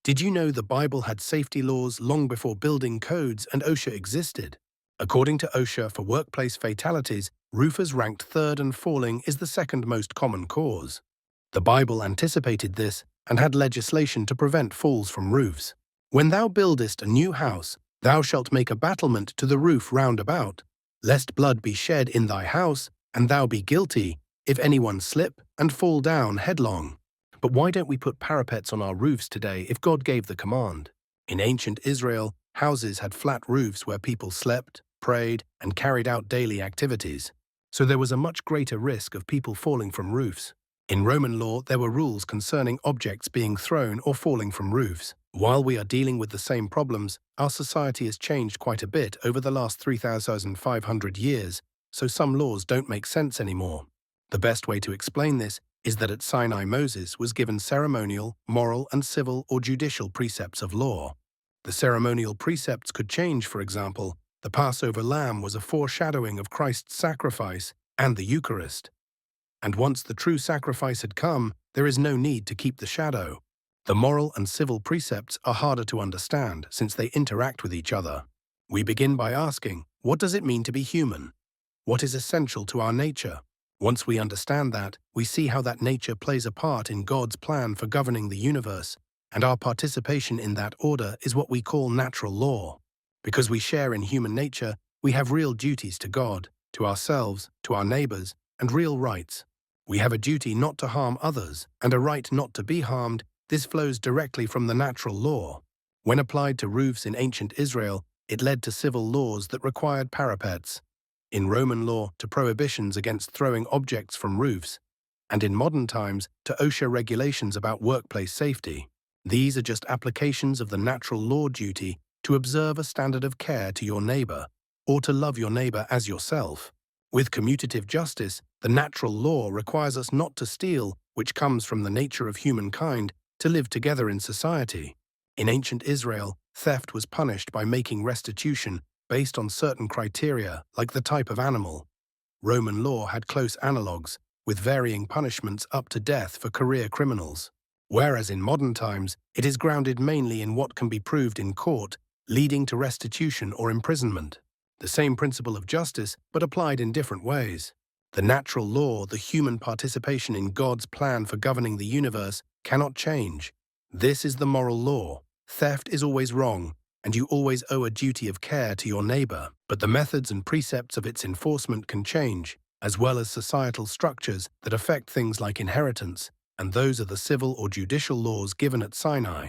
Did you know the Bible had safety laws long before building codes and OSHA existed? According to OSHA, for workplace fatalities, roofers ranked third and falling is the second most common cause. The Bible anticipated this and had legislation to prevent falls from roofs. When thou buildest a new house, thou shalt make a battlement to the roof round about, lest blood be shed in thy house, and thou be guilty, if anyone slip and fall down headlong. But why don't we put parapets on our roofs today if God gave the command? In ancient Israel, houses had flat roofs where people slept, prayed, and carried out daily activities. So there was a much greater risk of people falling from roofs. In Roman law, there were rules concerning objects being thrown or falling from roofs. While we are dealing with the same problems, our society has changed quite a bit over the last 3,500 years, so some laws don't make sense anymore. The best way to explain this is that at Sinai Moses was given ceremonial, moral, and civil or judicial precepts of law. The ceremonial precepts could change, for example, the Passover lamb was a foreshadowing of Christ's sacrifice and the Eucharist. And once the true sacrifice had come, there is no need to keep the shadow. The moral and civil precepts are harder to understand since they interact with each other. We begin by asking, what does it mean to be human? What is essential to our nature? Once we understand that, we see how that nature plays a part in God's plan for governing the universe, and our participation in that order is what we call natural law. Because we share in human nature, we have real duties to God, to ourselves, to our neighbors, and real rights. We have a duty not to harm others, and a right not to be harmed. This flows directly from the natural law. When applied to roofs in ancient Israel, it led to civil laws that required parapets. In Roman law, to prohibitions against throwing objects from roofs, and in modern times, to OSHA regulations about workplace safety. These are just applications of the natural law duty to observe a standard of care to your neighbor, or to love your neighbor as yourself. With commutative justice, the natural law requires us not to steal, which comes from the nature of humankind, to live together in society. In ancient Israel, theft was punished by making restitution based on certain criteria, like the type of animal. Roman law had close analogues, with varying punishments up to death for career criminals. Whereas in modern times, it is grounded mainly in what can be proved in court, leading to restitution or imprisonment. The same principle of justice, but applied in different ways. The natural law, the human participation in God's plan for governing the universe, cannot change. This is the moral law. Theft is always wrong, and you always owe a duty of care to your neighbor, but the methods and precepts of its enforcement can change, as well as societal structures that affect things like inheritance, and those are the civil or judicial laws given at Sinai.